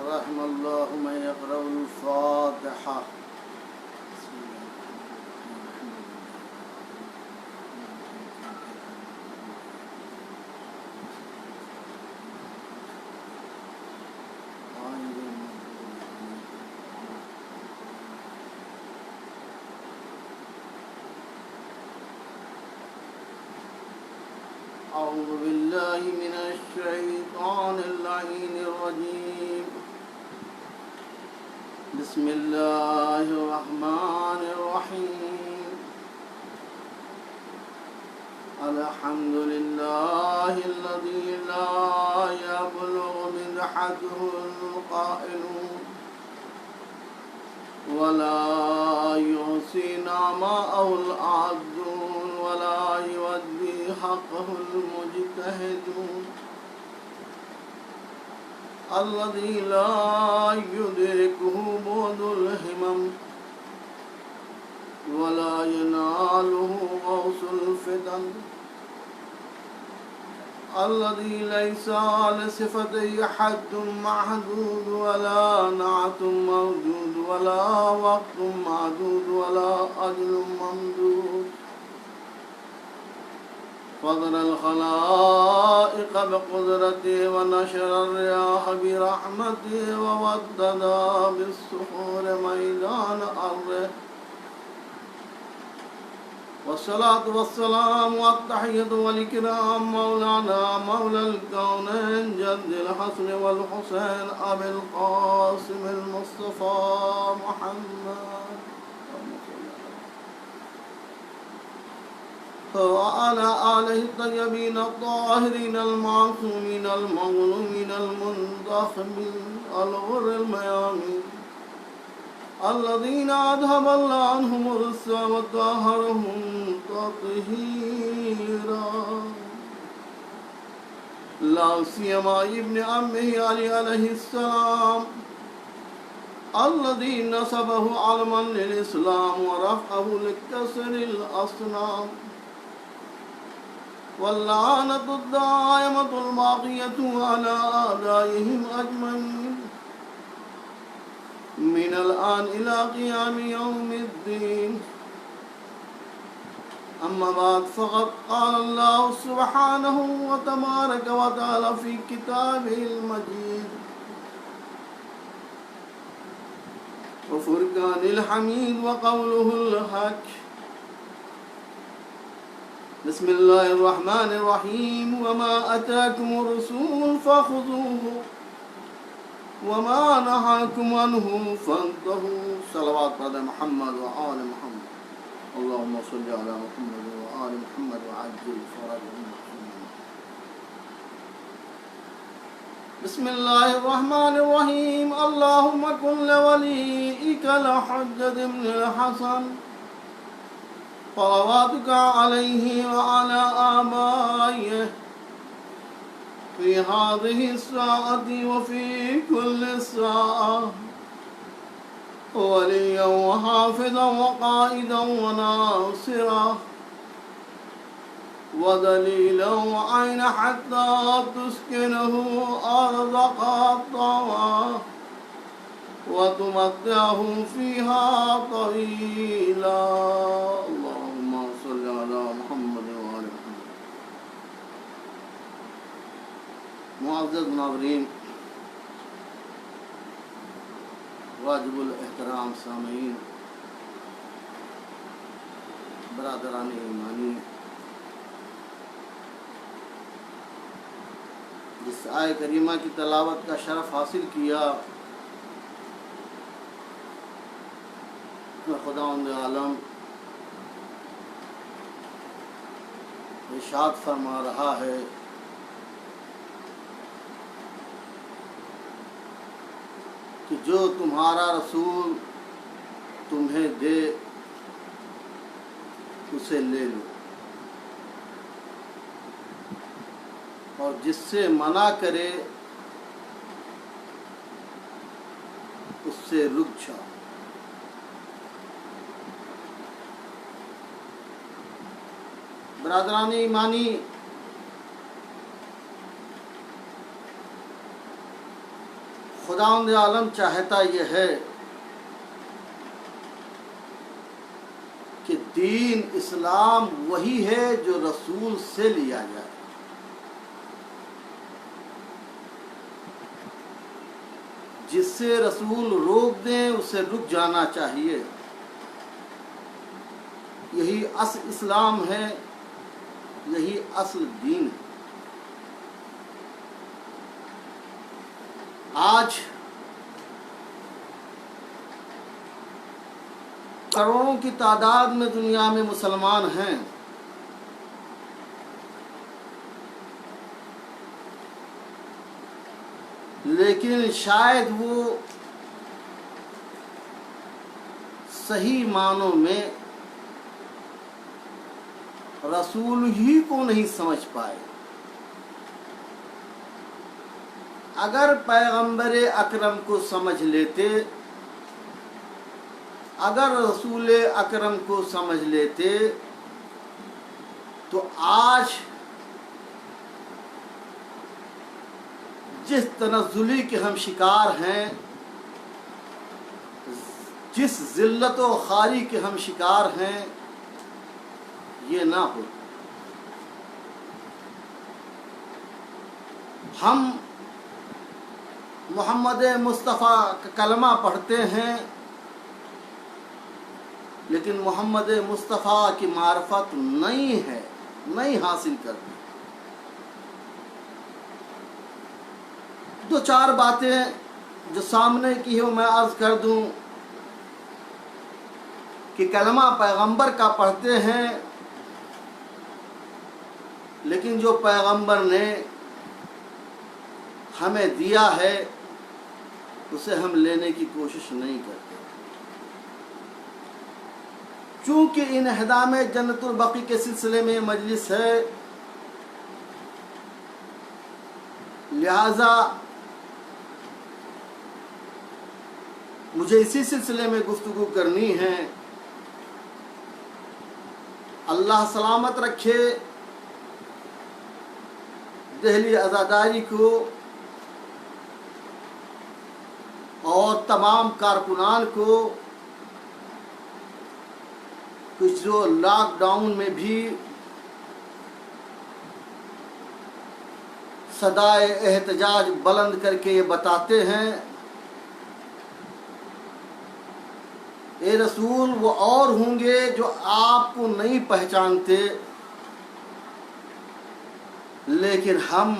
رحم الله من يقرأ الفاتحة. أعوذ بالله من الشيطان اللعين الرجيم. بسم الله الرحمن الرحيم. الحمد لله الذي لا يبلغ مدحته القائلون ولا يحصي نعماءه العادون ولا يودي حقه المجتهدون الذي لا يدركه بعد الهمم ولا يناله غوث الفتن الذي ليس لصفته حد محدود ولا نعت موجود ولا وقت معدود ولا أجل ممدود فضل الخلائق بقدرته ونشر الرياح برحمته وودد بالسحور ميدان أرضه والصلاة والسلام والتحية والإكرام مولانا مولى الكونين جد الحسن والحسين أبي القاسم المصطفى محمد وعلى آله الطيبين الطاهرين المعصومين المظلومين المنتخبين الغر الميامين الذين أذهب الله عنهم الرجس وطهرهم تطهيرا لا سيما ابن عمه علي عليه السلام الذي نسبه علما للإسلام ورفعه لكسر الأصنام واللعنة الدائمة الباقية على أعدائهم أجمعين من الآن إلى قيام يوم الدين. أما بعد فقد قال الله سبحانه وتبارك وتعالى في كتابه المجيد وفرقان الحميد وقوله الحق. بسم الله الرحمن الرحيم. وما أتاكم الرسول فخذوه وما نهاكم عنه فانتهوا. صلوات على محمد وآل محمد. اللهم صل على محمد وآل محمد وعجل فرجهم. بسم الله الرحمن الرحيم. اللهم كن لوليك الحجة بن الحسن صلواتك عليه وعلى آبائه في هذه الساعة وفي كل ساعة وليا وحافظا وقائدا وناصرا ودليلا وعين حتى تسكنه أرضك طوعا وتمتعه فيها طويلا. اللهم صل على محمد وآل محمد. معزز ناظرین، واجب الاحترام سامعین، برادران ایمانی، جس آیہ کریمہ کی تلاوت کا شرف حاصل کیا، خداوند عالم ارشاد فرما رہا ہے کہ جو تمہارا رسول تمہیں دے اسے لے لو، اور جس سے منع کرے اس سے رک جاؤ. برادران ایمانی، خداوند عالم چاہتا یہ ہے کہ دین اسلام وہی ہے جو رسول سے لیا جائے. جس سے رسول روک دیں اسے رک جانا چاہیے. یہی اصل اسلام ہے، یہی اصل دین ہے. آج کروڑوں کی تعداد میں دنیا میں مسلمان ہیں، لیکن شاید وہ صحیح معنوں میں رسول ہی کو نہیں سمجھ پائے. اگر پیغمبر اکرم کو سمجھ لیتے، اگر رسول اکرم کو سمجھ لیتے تو آج جس تنزلی کے ہم شکار ہیں، جس ذلت و خواری کے ہم شکار ہیں، یہ نہ ہو. ہم محمد مصطفیٰ کا کلمہ پڑھتے ہیں، لیکن محمد مصطفیٰ کی معرفت نہیں ہے، نہیں حاصل کرتے. دو چار باتیں جو سامنے کی ہو میں عرض کر دوں کہ کلمہ پیغمبر کا پڑھتے ہیں، لیکن جو پیغمبر نے ہمیں دیا ہے اسے ہم لینے کی کوشش نہیں کرتے. چونکہ انہدام جنت البقیع کے سلسلے میں مجلس ہے، لہذا مجھے اسی سلسلے میں گفتگو کرنی ہے. اللہ سلامت رکھے دہلی عزاداری کو اور تمام کارکنان کو، کچھ جو لاک ڈاؤن میں بھی صدائے احتجاج بلند کر کے یہ بتاتے ہیں اے رسول وہ اور ہوں گے جو آپ کو نہیں پہچانتے، لیکن ہم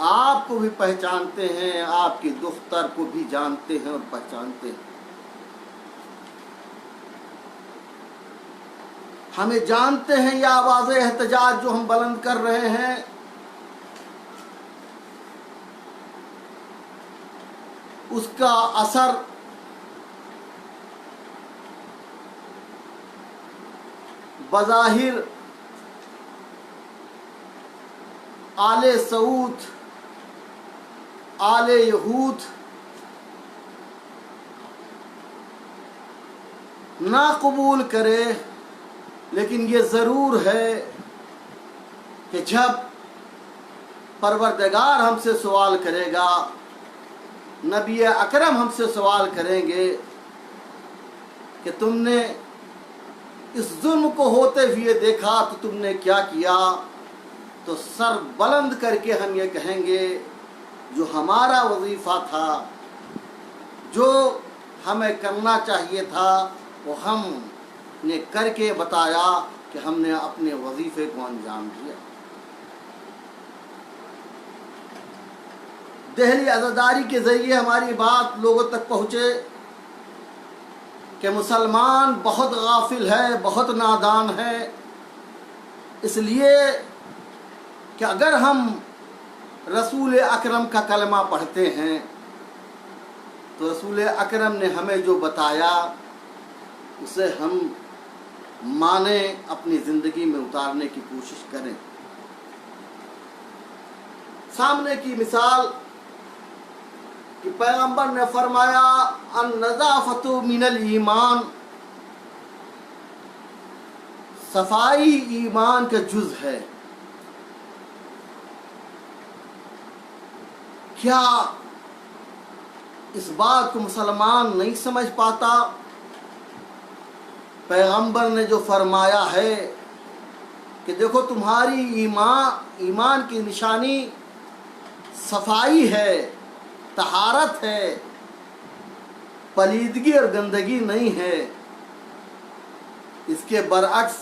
آپ کو بھی پہچانتے ہیں، آپ کی دختر کو بھی جانتے ہیں اور پہچانتے ہیں. ہمیں جانتے ہیں یہ آواز احتجاج جو ہم بلند کر رہے ہیں اس کا اثر بظاہر آل سعود، آل یہود نہ قبول کرے، لیکن یہ ضرور ہے کہ جب پروردگار ہم سے سوال کرے گا، نبی اکرم ہم سے سوال کریں گے کہ تم نے اس ظلم کو ہوتے ہوئے دیکھا تو تم نے کیا کیا، تو سر بلند کر کے ہم یہ کہیں گے جو ہمارا وظیفہ تھا، جو ہمیں کرنا چاہیے تھا، وہ ہم نے کر کے بتایا کہ ہم نے اپنے وظیفے کو انجام دیا. دہلی عزاداری کے ذریعے ہماری بات لوگوں تک پہنچے کہ مسلمان بہت غافل ہے، بہت نادان ہے، اس لیے کہ اگر ہم رسول اکرم کا کلمہ پڑھتے ہیں تو رسول اکرم نے ہمیں جو بتایا اسے ہم مانیں، اپنی زندگی میں اتارنے کی کوشش کریں. سامنے کی مثال کہ پیغمبر نے فرمایا النظافۃ من الایمان، صفائی ایمان کا جز ہے. کیا اس بات کو مسلمان نہیں سمجھ پاتا۔ پیغمبر نے جو فرمایا ہے کہ دیکھو تمہاری ایمان کی نشانی صفائی ہے، طہارت ہے، پلیدگی اور گندگی نہیں ہے۔ اس کے برعکس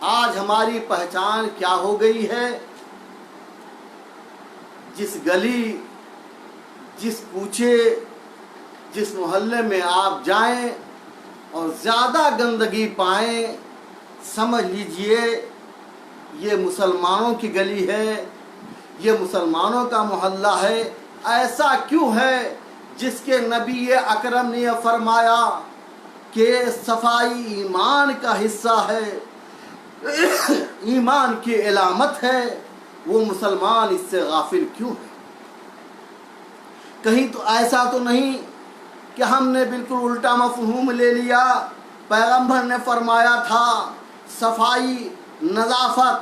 آج ہماری پہچان کیا ہو گئی ہے؟ جس گلی، جس کوچے، جس محلے میں آپ جائیں اور زیادہ گندگی پائیں، سمجھ لیجئے یہ مسلمانوں کی گلی ہے، یہ مسلمانوں کا محلہ ہے۔ ایسا کیوں ہے؟ جس کے نبی اکرم نے فرمایا کہ صفائی ایمان کا حصہ ہے، ایمان کی علامت ہے، وہ مسلمان اس سے غافل کیوں ہے؟ کہیں تو ایسا تو نہیں کہ ہم نے بالکل الٹا مفہوم لے لیا۔ پیغمبر نے فرمایا تھا صفائی، نظافت،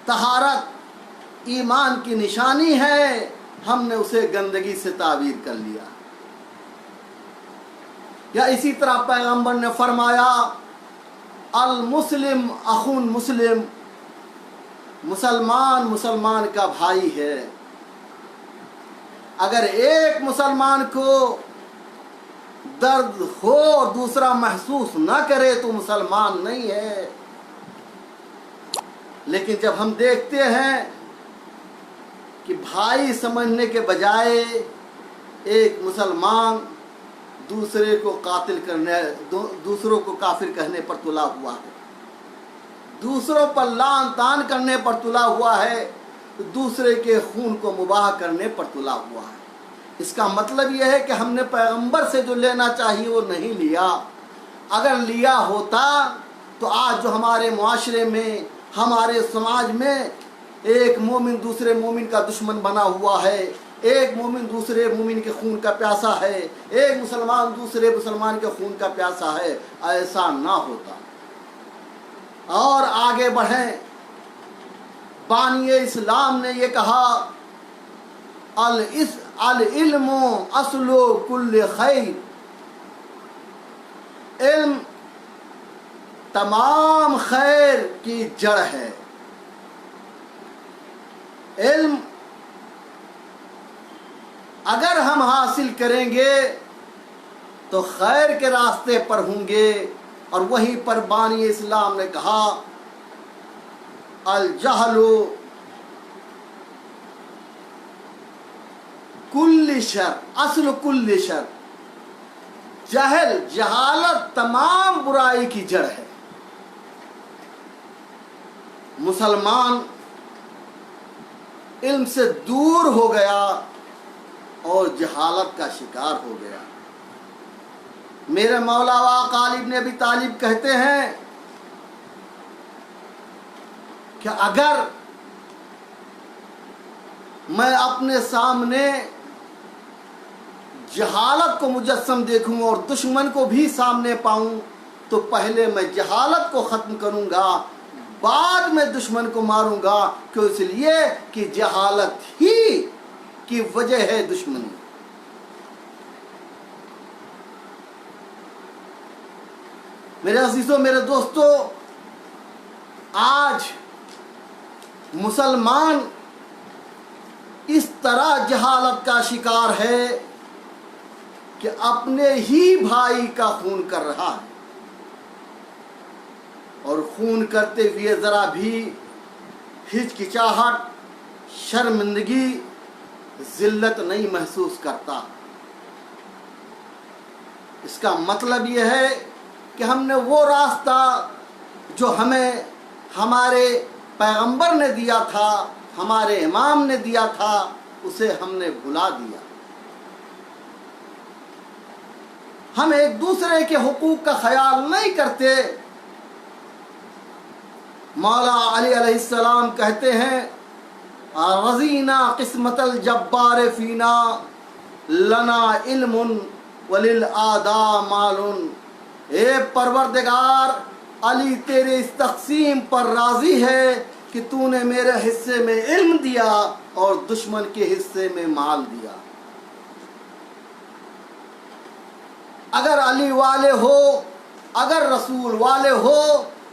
طہارت ایمان کی نشانی ہے، ہم نے اسے گندگی سے تعبیر کر لیا۔ یا اسی طرح پیغمبر نے فرمایا المسلم اخو مسلم، مسلمان مسلمان کا بھائی ہے۔ اگر ایک مسلمان کو درد ہو اور دوسرا محسوس نہ کرے تو مسلمان نہیں ہے۔ لیکن جب ہم دیکھتے ہیں کہ بھائی سمجھنے کے بجائے ایک مسلمان دوسرے کو قاتل کرنے، دوسروں کو کافر کہنے پر تلا ہوا ہے، دوسروں پر لعن طعن کرنے پر تلا ہوا ہے، دوسرے کے خون کو مباح کرنے پر تلا ہوا ہے، اس کا مطلب یہ ہے کہ ہم نے پیغمبر سے جو لینا چاہیے وہ نہیں لیا۔ اگر لیا ہوتا تو آج جو ہمارے معاشرے میں، ہمارے سماج میں ایک مومن دوسرے مومن کا دشمن بنا ہوا ہے، ایک مومن دوسرے مومن کے خون کا پیاسا ہے، ایک مسلمان دوسرے مسلمان کے خون کا پیاسا ہے، ایسا نہ ہوتا۔ اور آگے بڑھیں، بانی اسلام نے یہ کہا العلم اصل کل خیر، علم تمام خیر کی جڑ ہے۔ علم اگر ہم حاصل کریں گے تو خیر کے راستے پر ہوں گے، اور وہیں پر بانی اسلام نے کہا الجہل کل شر اصل کل شر، جہالت تمام برائی کی جڑ ہے۔ مسلمان علم سے دور ہو گیا اور جہالت کا شکار ہو گیا۔ میرے مولا و آقا علی بن ابی طالب کہتے ہیں کہ اگر میں اپنے سامنے جہالت کو مجسم دیکھوں اور دشمن کو بھی سامنے پاؤں تو پہلے میں جہالت کو ختم کروں گا، بعد میں دشمن کو ماروں گا، کیوں؟ اس لیے کہ جہالت ہی کی وجہ ہے دشمنی۔ میرے عزیزوں، میرے دوستو، آج مسلمان اس طرح جہالت کا شکار ہے کہ اپنے ہی بھائی کا خون کر رہا ہے، اور خون کرتے ہوئے ذرا بھی ہچکچاہٹ، شرمندگی، ذلت نہیں محسوس کرتا۔ اس کا مطلب یہ ہے کہ ہم نے وہ راستہ جو ہمیں ہمارے پیغمبر نے دیا تھا، ہمارے امام نے دیا تھا، اسے ہم نے بھلا دیا۔ ہم ایک دوسرے کے حقوق کا خیال نہیں کرتے۔ مولا علی علیہ السلام کہتے ہیں رضینا قسمت الجبار فینا لنا علم وللآداء مال۔ اے پروردگار، علی تیرے اس تقسیم پر راضی ہے کہ تو نے میرے حصے میں علم دیا اور دشمن کے حصے میں مال دیا۔ اگر علی والے ہو، اگر رسول والے ہو،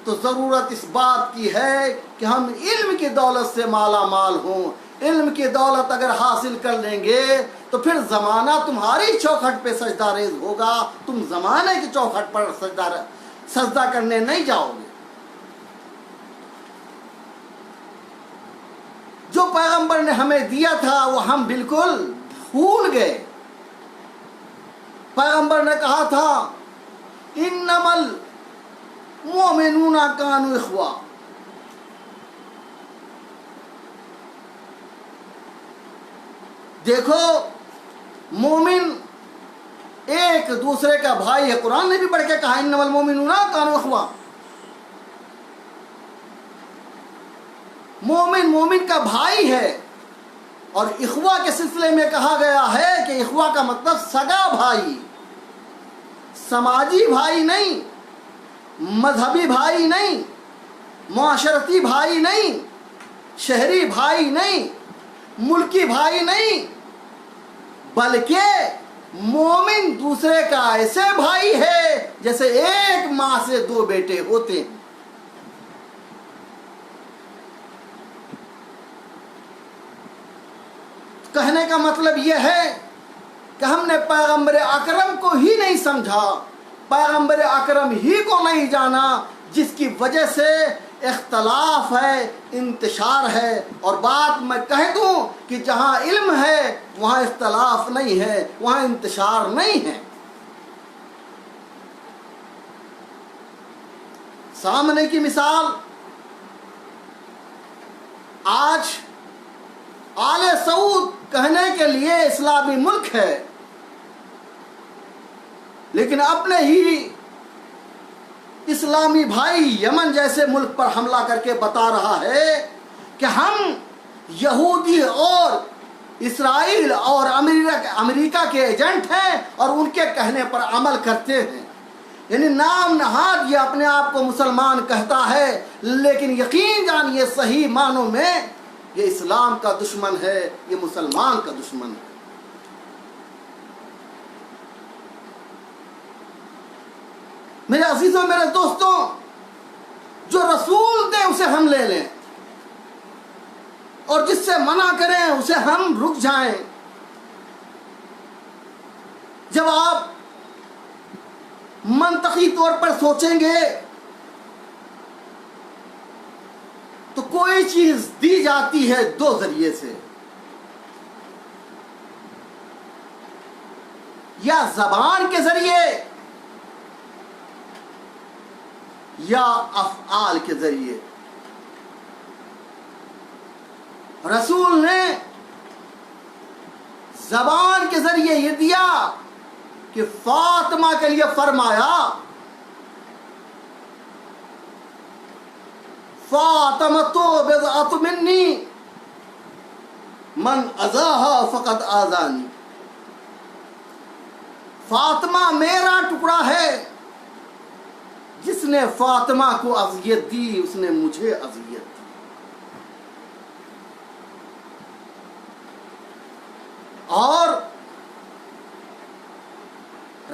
تو ضرورت اس بات کی ہے کہ ہم علم کی دولت سے مالا مال ہوں۔ علم کی دولت اگر حاصل کر لیں گے تو پھر زمانہ تمہاری چوکھٹ پہ سجدہ ریز ہوگا، تم زمانے کی چوکھٹ پر سجدہ کرنے نہیں جاؤ گے۔ جو پیغمبر نے ہمیں دیا تھا وہ ہم بالکل بھول گئے۔ پیغمبر نے کہا تھا انما المؤمنون کانوا اخوہ۔ دیکھو مومن ایک دوسرے کا بھائی ہے۔ قرآن نے بھی پڑھ کے کہا انما المؤمنون کانوا اخوہ۔ مومن مومن کا بھائی ہے، اور اخوہ کے سلسلے میں کہا گیا ہے کہ اخوہ کا مطلب سگا بھائی، سماجی بھائی نہیں، مذہبی بھائی نہیں، معاشرتی بھائی نہیں، شہری بھائی نہیں، ملکی بھائی نہیں، بلکہ مومن دوسرے کا ایسے بھائی ہے جیسے ایک ماں سے دو بیٹے ہوتے ہیں۔ کہنے کا مطلب یہ ہے کہ ہم نے پیغمبر اکرم کو ہی نہیں سمجھا، پیغمبر اکرم ہی کو نہیں جانا، جس کی وجہ سے اختلاف ہے، انتشار ہے۔ اور بات میں کہہ دوں کہ جہاں علم ہے وہاں اختلاف نہیں ہے، وہاں انتشار نہیں ہے۔ سامنے کی مثال، آج آل سعود کہنے کے لیے اسلامی ملک ہے، لیکن اپنے ہی اسلامی بھائی یمن جیسے ملک پر حملہ کر کے بتا رہا ہے کہ ہم یہودی اور اسرائیل اور امریکہ کے ایجنٹ ہیں اور ان کے کہنے پر عمل کرتے ہیں۔ یعنی نام نہاد یہ اپنے آپ کو مسلمان کہتا ہے، لیکن یقین جانیے صحیح معنوں میں یہ اسلام کا دشمن ہے، یہ مسلمان کا دشمن ہے۔ میرے عزیزوں، میرے دوستوں، جو رسول دے اسے ہم لے لیں اور جس سے منع کریں اسے ہم رک جائیں۔ جب آپ منطقی طور پر سوچیں گے تو کوئی چیز دی جاتی ہے دو ذریعے سے، یا زبان کے ذریعے یا افعال کے ذریعے۔ رسول نے زبان کے ذریعے یہ دیا کہ فاطمہ کے لیے فرمایا فاطمۃ بضعۃ منی من اذاها فقد آذانی۔ فاطمہ میرا ٹکڑا ہے، جس نے فاطمہ کو اذیت دی اس نے مجھے اذیت دی۔ اور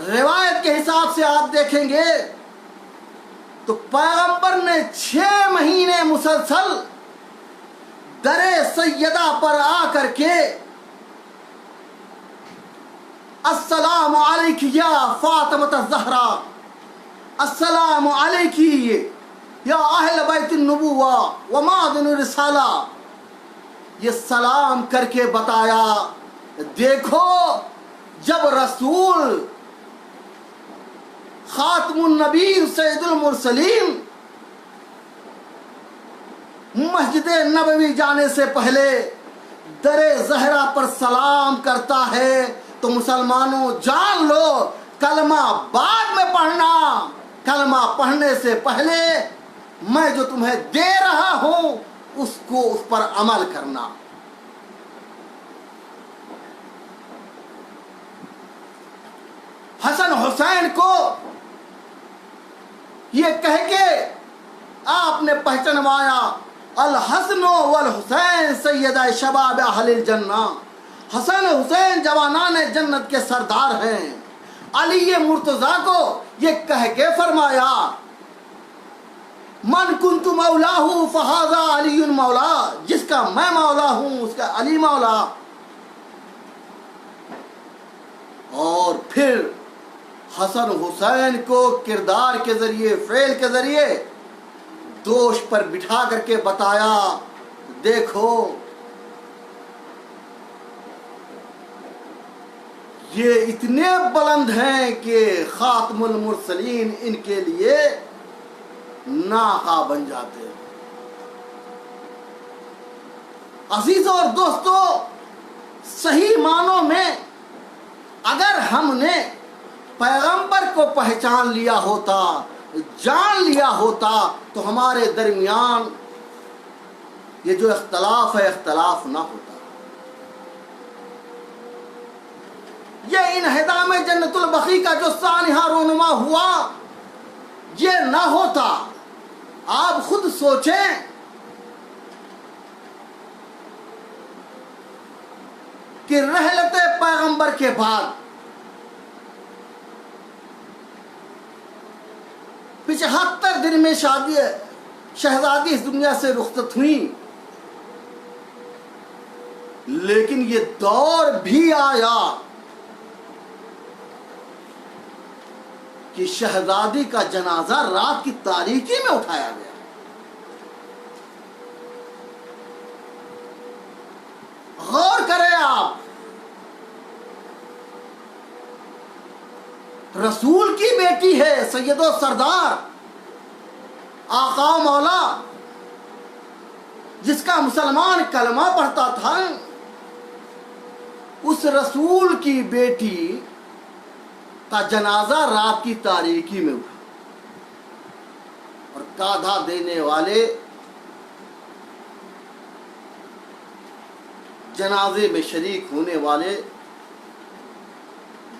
روایت کے حساب سے آپ دیکھیں گے تو پیغمبر نے 6 مہینے مسلسل در سیدہ پر آ کر کے السلام علیک یا فاطمۃ الزہرا، السلام علیکی یا اہل بیت النبوہ و معدن الرسالہ، یہ سلام کر کے بتایا دیکھو جب رسول خاتم النبی سید المرسلین مسجد نبوی جانے سے پہلے در زہرا پر سلام کرتا ہے تو مسلمانوں جان لو کلمہ بعد میں پڑھنا، کلمہ پڑھنے سے پہلے میں جو تمہیں دے رہا ہوں اس پر عمل کرنا۔ حسن حسین کو یہ کہہ کے آپ نے پہچنوایا الحسن والحسین سیدہ شباب اہل الجنہ، حسن حسین جوانان جنت کے سردار ہیں، علی مرتضیٰ کو یہ کہہ کے فرمایا من کنت مولاہ فہذا علی مولا، جس کا میں مولا ہوں اس کا علی مولا. اور پھر حسن حسین کو کردار کے ذریعے، فعل کے ذریعے دوش پر بٹھا کر کے بتایا دیکھو یہ اتنے بلند ہیں کہ خاتم المرسلین ان کے لیے ناقہ بن جاتے ہیں. عزیزوں اور دوستوں، صحیح معنوں میں اگر ہم نے پیغمبر کو پہچان لیا ہوتا، جان لیا ہوتا، تو ہمارے درمیان یہ جو اختلاف ہے اختلاف نہ ہوتا. یہ انہدام جنت البقیع کا جو سانحہ رونما ہوا یہ نہ ہوتا. آپ خود سوچیں کہ رحلت پیغمبر کے بعد 75 دن میں شہزادی اس دنیا سے رخصت ہوئی، لیکن یہ دور بھی آیا کہ شہزادی کا جنازہ رات کی تاریکی میں اٹھایا گیا. غور کریں آپ، رسول کی بیٹی ہے، سید و سردار، آقا مولا، جس کا مسلمان کلمہ پڑھتا تھا، اس رسول کی بیٹی کا جنازہ رات کی تاریکی میں اٹھا، اور کاندھا دینے والے جنازے میں شریک ہونے والے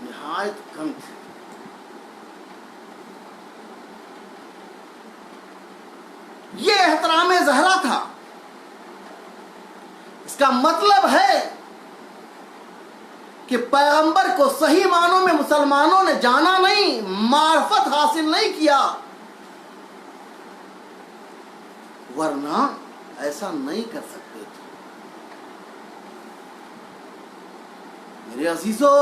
نہایت کم تھے. یہ احترام زہرا تھا. اس کا مطلب ہے کہ پیغمبر کو صحیح معنوں میں مسلمانوں نے جانا نہیں، معرفت حاصل نہیں کیا، ورنہ ایسا نہیں کر سکتے تھے. میرے عزیزو،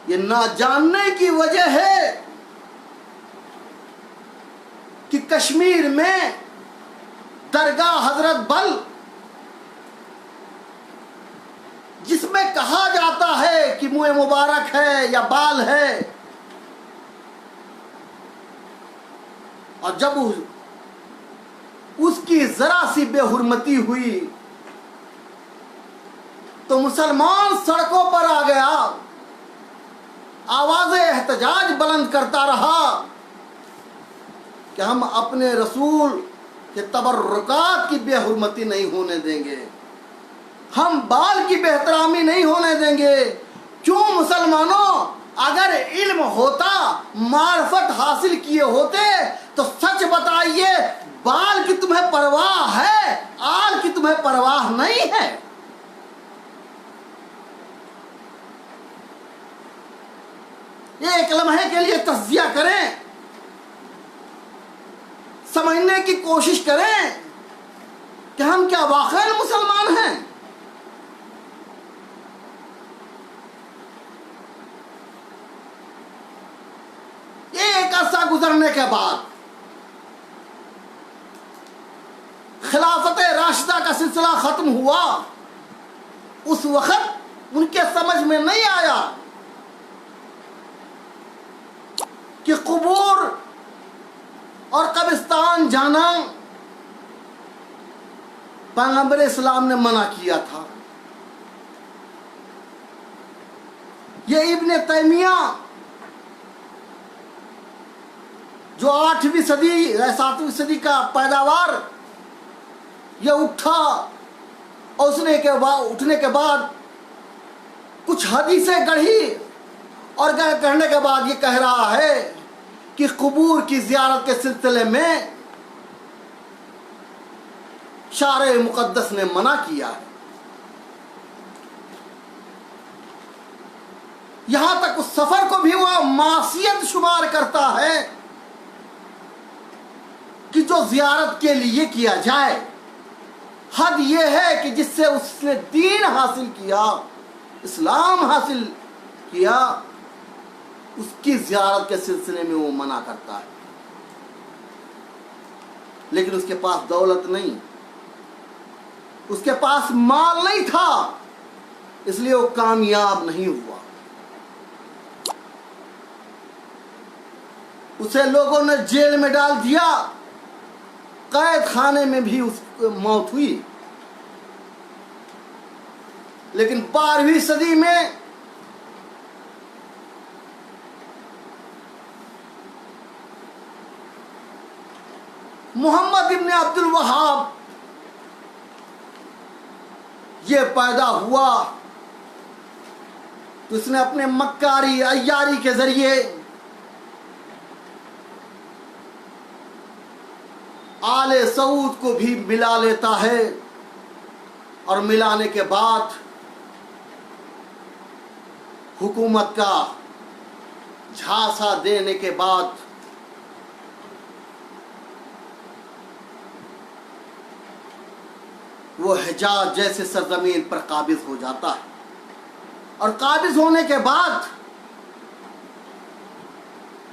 یہ نہ جاننے کی وجہ ہے کہ کشمیر میں درگاہ حضرت بل، جس میں کہا جاتا ہے کہ منہ مبارک ہے یا بال ہے، اور جب اس کی ذرا سی بے حرمتی ہوئی تو مسلمان سڑکوں پر آ گیا، آواز احتجاج بلند کرتا رہا کہ ہم اپنے رسول کے تبرکات کی بے حرمتی نہیں ہونے دیں گے، ہم بال کی بے احترامی نہیں ہونے دیں گے. کیوں مسلمانوں، اگر علم ہوتا، معرفت حاصل کیے ہوتے تو سچ بتائیے، بال کی تمہیں پرواہ ہے، آل کی تمہیں پرواہ نہیں ہے. ایک لمحے کے لیے تجزیہ کریں، سمجھنے کی کوشش کریں کہ ہم کیا واقعی مسلمان ہیں. ایک عرصہ گزرنے کے بعد خلافت راشدہ کا سلسلہ ختم ہوا. اس وقت ان کے سمجھ میں نہیں آیا کہ قبور اور قبرستان جانا پیغمبر اسلام نے منع کیا تھا. یہ ابن تیمیہ جو 8ویں صدی 7ویں صدی کا پیداوار، یہ اٹھا اور اٹھنے کے بعد کچھ حدیثیں گڑھی اور کہنے کے بعد یہ کہہ رہا ہے کہ قبور کی زیارت کے سلسلے میں شارع مقدس نے منع کیا ہے. یہاں تک اس سفر کو بھی وہ معصیت شمار کرتا ہے کہ جو زیارت کے لیے کیا جائے. حد یہ ہے کہ جس سے اس نے دین حاصل کیا، اسلام حاصل کیا، اس کی زیارت کے سلسلے میں وہ منع کرتا ہے. لیکن اس کے پاس دولت نہیں، اس کے پاس مال نہیں تھا، اس لیے وہ کامیاب نہیں ہوا. اسے لوگوں نے جیل میں ڈال دیا، قید خانے میں بھی اس کی موت ہوئی. لیکن 12ویں صدی میں محمد ابن عبد الوہاب یہ پیدا ہوا تو اس نے اپنے مکاری عیاری کے ذریعے آل سعود کو بھی ملا لیتا ہے، اور ملانے کے بعد حکومت کا جھانسا دینے کے بعد وہ حجاز جیسے سرزمین پر قابض ہو جاتا ہے. اور قابض ہونے کے بعد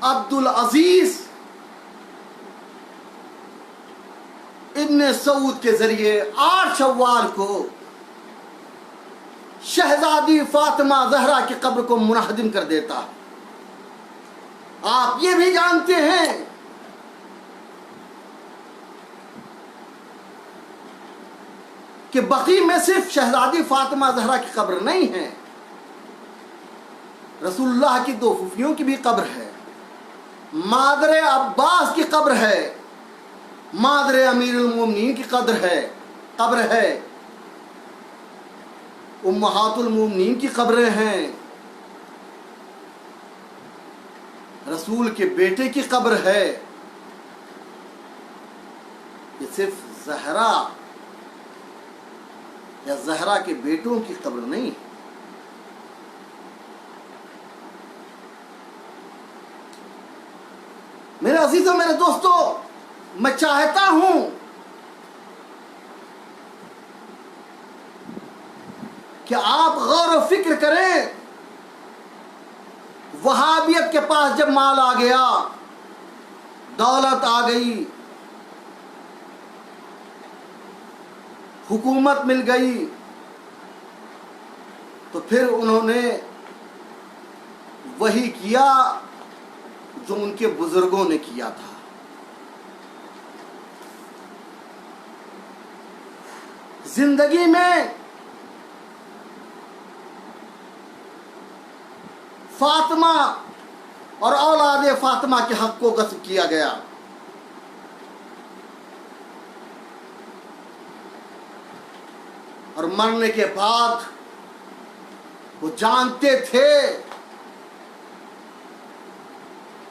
عبد العزیز ابن سعود کے ذریعے 8 شوال کو شہزادی فاطمہ زہرا کی قبر کو منہدم کر دیتا ہے. آپ یہ بھی جانتے ہیں کہ بقیع میں صرف شہزادی فاطمہ زہرا کی قبر نہیں ہے، رسول اللہ کی 2 پھوپھیوں کی بھی قبر ہے، مادر عباس کی قبر ہے، مادر امیر المومنین کی قبر ہے، امہات المومنین کی قبریں ہیں، رسول کے بیٹے کی قبر ہے. یہ صرف زہرا یا زہرا کے بیٹوں کی قبر نہیں. میرے عزیزوں، میرے دوستوں، میں چاہتا ہوں کہ آپ غور و فکر کریں. وہابیت کے پاس جب مال آ گیا، دولت آ گئی، حکومت مل گئی، تو پھر انہوں نے وہی کیا جو ان کے بزرگوں نے کیا تھا. زندگی میں فاطمہ اور اولاد فاطمہ کے حق کو غصب کیا گیا. اور مرنے کے بعد وہ جانتے تھے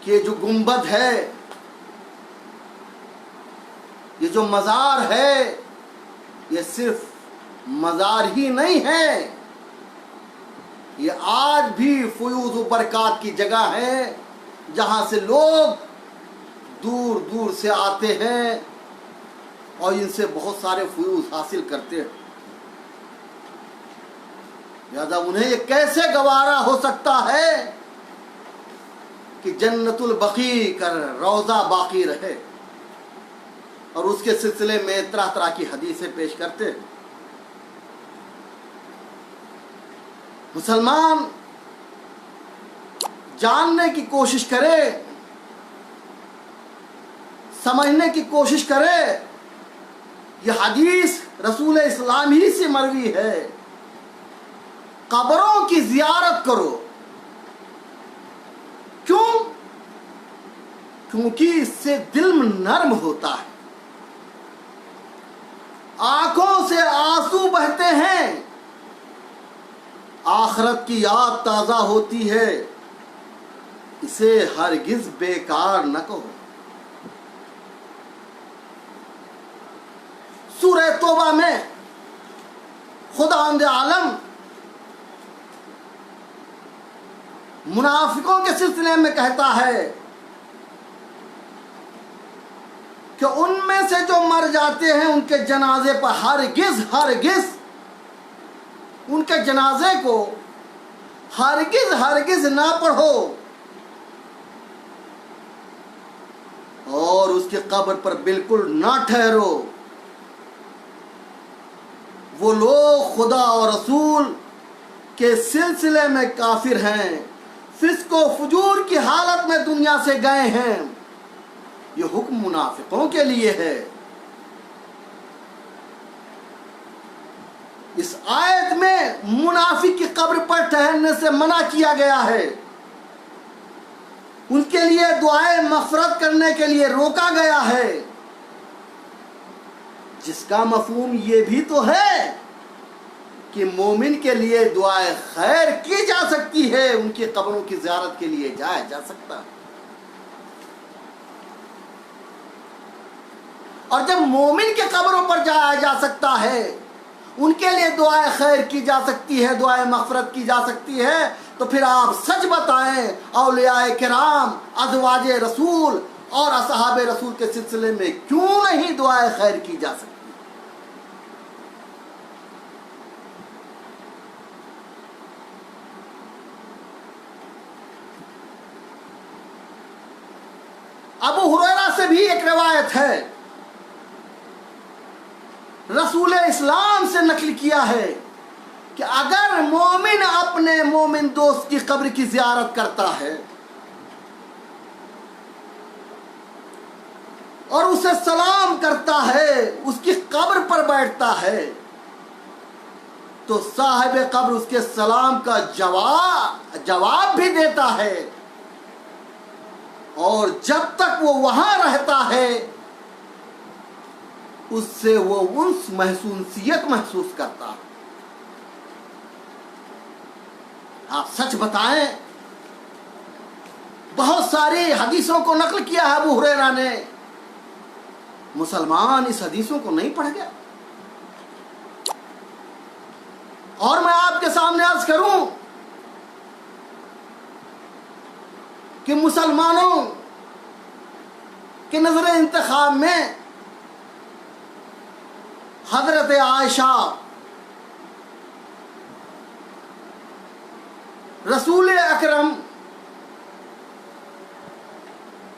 کہ یہ جو گنبد ہے، یہ جو مزار ہے، یہ صرف مزار ہی نہیں ہے، یہ آج بھی فیوض و برکات کی جگہ ہے جہاں سے لوگ دور دور سے آتے ہیں اور ان سے بہت سارے فیوض حاصل کرتے ہیں. لہذا انہیں یہ کیسے گوارا ہو سکتا ہے کہ جنت البقیع کا روضہ باقی رہے، اور اس کے سلسلے میں طرح طرح کی حدیثیں پیش کرتے ہیں. مسلمان جاننے کی کوشش کرے، سمجھنے کی کوشش کرے. یہ حدیث رسول اسلام ہی سے مروی ہے. قبروں کی زیارت کرو. کیوں؟ کیونکہ اس سے دل نرم ہوتا ہے، آنکھوں سے آنسو بہتے ہیں، آخرت کی یاد تازہ ہوتی ہے. اسے ہرگز بیکار نہ کہو. سورہ توبہ میں خداوند عالم منافقوں کے سلسلے میں کہتا ہے کہ ان میں سے جو مر جاتے ہیں ان کے جنازے پر ہرگز ان کے جنازے کو ہرگز نہ پڑھو اور اس کی قبر پر بالکل نہ ٹھہرو. وہ لوگ خدا اور رسول کے سلسلے میں کافر ہیں, فسق و فجور کی حالت میں دنیا سے گئے ہیں. یہ حکم منافقوں کے لیے ہے. اس آیت میں منافق کی قبر پر ٹہرنے سے منع کیا گیا ہے. ان کے لیے دعائیں مغفرت کرنے کے لیے روکا گیا ہے, جس کا مفہوم یہ بھی تو ہے کہ مومن کے لیے دعائیں خیر کی جا سکتی ہے, ان کی قبروں کی زیارت کے لیے جایا جا سکتا ہے. اور جب مومن کے قبروں پر جایا جا سکتا ہے, ان کے لیے دعائیں خیر کی جا سکتی ہے, دعائیں مغفرت کی جا سکتی ہے, تو پھر آپ سچ بتائیں اولیاء کرام, ازواج رسول اور اصحاب رسول کے سلسلے میں کیوں نہیں دعائیں خیر کی جا سکتی؟ ابو ہریرہ سے بھی ایک روایت ہے, رسول اسلام سے نقل کیا ہے کہ اگر مومن اپنے مومن دوست کی قبر کی زیارت کرتا ہے اور اسے سلام کرتا ہے, اس کی قبر پر بیٹھتا ہے, تو صاحب قبر اس کے سلام کا جواب بھی دیتا ہے, اور جب تک وہ وہاں رہتا ہے اس سے وہ محسوسیت محسوس کرتا ہے. آپ سچ بتائیں, بہت ساری حدیثوں کو نقل کیا ہے ابو ہریرہ نے, مسلمان اس حدیثوں کو نہیں پڑھ گیا. اور میں آپ کے سامنے عرض کروں کہ مسلمانوں کے نظر انتخاب میں حضرت عائشہ رسول اکرم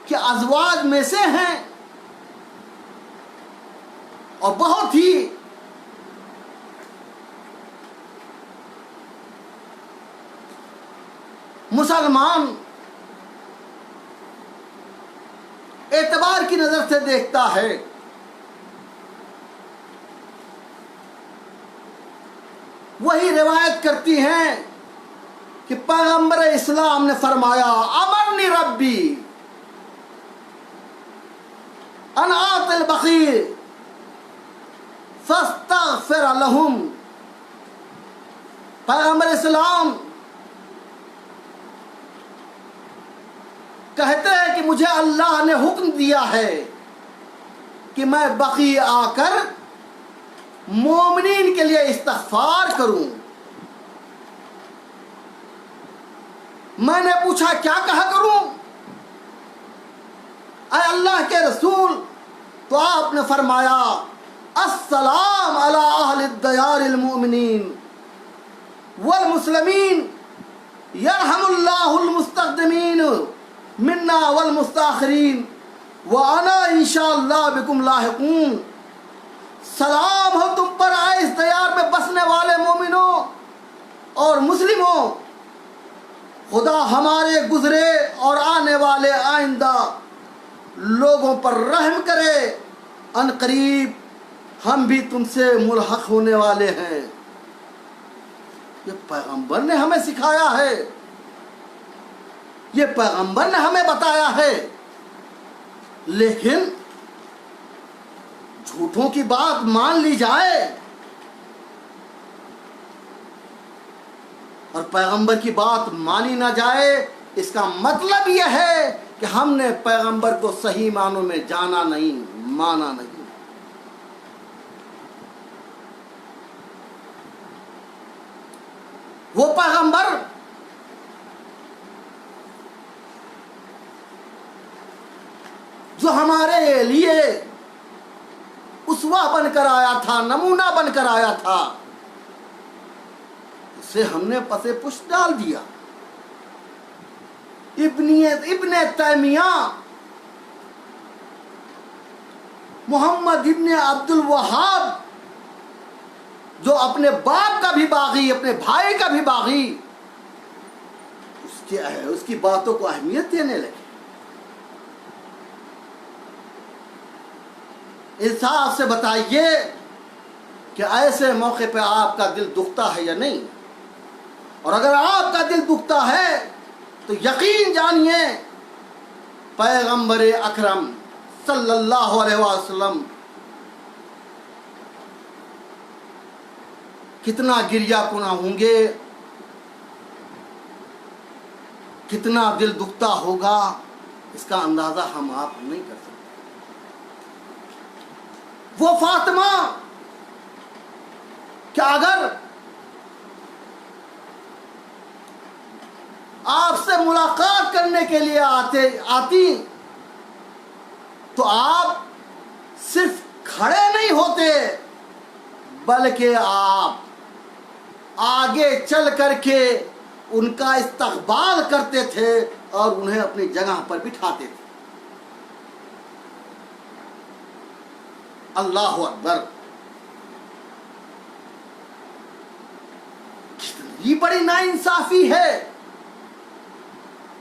کے ازواج میں سے ہیں, اور بہت ہی مسلمان اعتبار کی نظر سے دیکھتا ہے. وہی روایت کرتی ہیں کہ پیغمبر اسلام نے فرمایا, امرنی ربی ان آت البقیع فاستغفر لهم. پیغمبر اسلام کہتے ہیں کہ مجھے اللہ نے حکم دیا ہے کہ میں بقیع آ کر مومنین کے لیے استغفار کروں. میں نے پوچھا کیا کہا کروں اے اللہ کے رسول؟ تو آپ نے فرمایا, السلام علی اہل الدیار المؤمنین والمسلمین یرحم اللہ المستقدمین منا والمستاخرین وانا انشاءاللہ بکم لاحقون. سلام ہو تم پر آئے اس دیار میں بسنے والے مومنوں اور مسلموں, خدا ہمارے گزرے اور آنے والے آئندہ لوگوں پر رحم کرے, ان قریب ہم بھی تم سے ملحق ہونے والے ہیں. یہ پیغمبر نے ہمیں سکھایا ہے, یہ پیغمبر نے ہمیں بتایا ہے. لیکن جھوٹوں کی بات مان لی جائے اور پیغمبر کی بات مانی نہ جائے, اس کا مطلب یہ ہے کہ ہم نے پیغمبر کو صحیح معنوں میں جانا نہیں, مانا نہیں. وہ پیغمبر جو ہمارے لیے اسوہ بن کر آیا تھا، نمونہ بن کر آیا تھا، اسے ہم نے پسے پشت ڈال دیا۔ ابن تیمیہ، محمد ابن عبد الوہاب، جو اپنے باپ کا بھی باغی، اپنے بھائی کا بھی باغی، اس کی باتوں کو اہمیت دینے لگے۔ انصاف سے بتائیے کہ ایسے موقع پہ آپ کا دل دکھتا ہے یا نہیں؟ اور اگر آپ کا دل دکھتا ہے تو یقین جانیے پیغمبر اکرم صلی اللہ علیہ وسلم کتنا گریہ کنہ ہوں گے، کتنا دل دکھتا ہوگا، اس کا اندازہ ہم آپ نہیں کر سکتے۔ وہ فاطمہ کہ اگر آپ سے ملاقات کرنے کے لیے آتی تو آپ صرف کھڑے نہیں ہوتے، بلکہ آپ آگے چل کر کے ان کا استقبال کرتے تھے اور انہیں اپنی جگہ پر بٹھاتے تھے۔ اللہ اکبر! کتنی بڑی ناانصافی ہے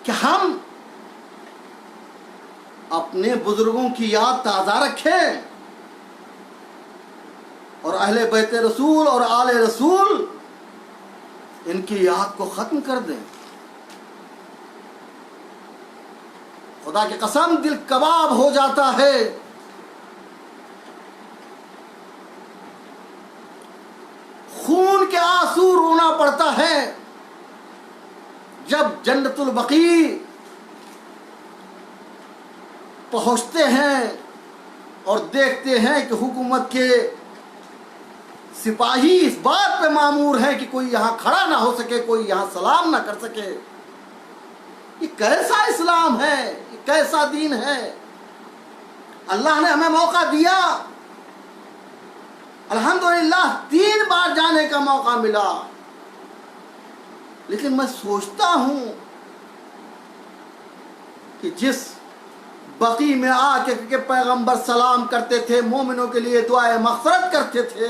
کہ ہم اپنے بزرگوں کی یاد تازہ رکھیں اور اہل بیت رسول اور آل رسول ان کی یاد کو ختم کر دیں۔ خدا کی قسم دل کباب ہو جاتا ہے خون کے آنسو رونا پڑتا ہے جب جنت البقیع پہنچتے ہیں اور دیکھتے ہیں کہ حکومت کے سپاہی اس بات پہ مامور ہیں کہ کوئی یہاں کھڑا نہ ہو سکے، کوئی یہاں سلام نہ کر سکے۔ یہ کیسا اسلام ہے، یہ کیسا دین ہے؟ اللہ نے ہمیں موقع دیا، الحمدللہ 3 بار جانے کا موقع ملا، لیکن میں سوچتا ہوں کہ جس بقیع میں آ کے پیغمبر سلام کرتے تھے، مومنوں کے لیے دعائے مغفرت کرتے تھے،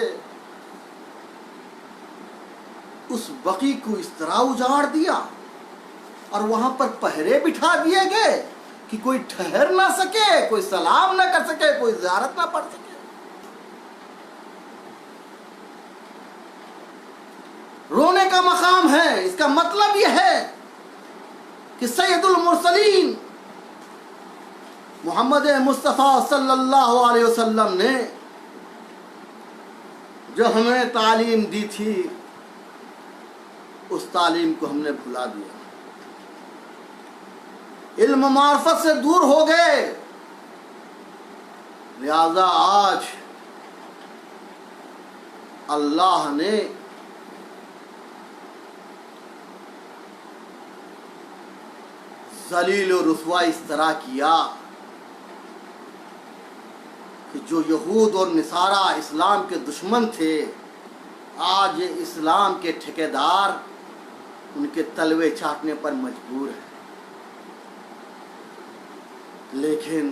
اس بقیع کو اس طرح اجاڑ دیا اور وہاں پر پہرے بٹھا دیے گئے کہ کوئی ٹھہر نہ سکے، کوئی سلام نہ کر سکے، کوئی زیارت نہ پڑھ سکے۔ رونے کا مقام ہے۔ اس کا مطلب یہ ہے کہ سید المرسلین محمد مصطفیٰ صلی اللہ علیہ وسلم نے جو ہمیں تعلیم دی تھی، اس تعلیم کو ہم نے بھلا دیا، علم معرفت سے دور ہو گئے۔ لہذا آج اللہ نے ذلیل و رسوا اس طرح کیا کہ جو یہود اور نصارہ اسلام کے دشمن تھے، آج اسلام کے ٹھیکیدار ان کے تلوے چاٹنے پر مجبور ہیں۔ لیکن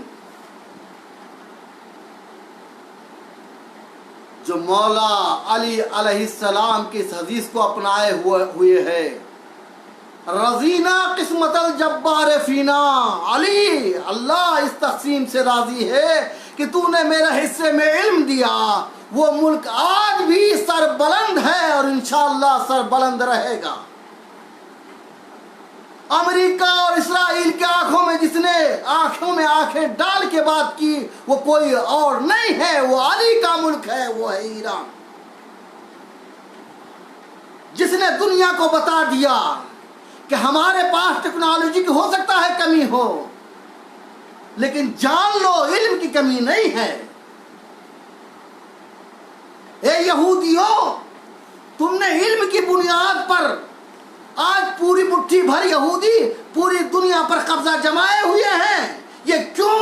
جو مولا علی علیہ السلام کی اس حدیث کو اپنائے ہوئے ہے، رضینا قسمت الجبار فینا، علی اللہ اس تقسیم سے راضی ہے کہ تو نے میرے حصے میں علم دیا، وہ ملک آج بھی سر بلند ہے اور انشاءاللہ سر بلند رہے گا۔ امریکہ اور اسرائیل کے آنکھوں میں جس نے آنکھوں میں آنکھیں ڈال کے بات کی، وہ کوئی اور نہیں ہے، وہ علی کا ملک ہے، وہ ہے ایران۔ جس نے دنیا کو بتا دیا کہ ہمارے پاس ٹیکنالوجی کی ہو سکتا ہے کمی ہو، لیکن جان لو علم کی کمی نہیں ہے۔ اے یہودیوں، تم نے علم کی بنیاد پر آج پوری مٹھی بھر یہودی پوری دنیا پر قبضہ جمائے ہوئے ہیں۔ یہ کیوں؟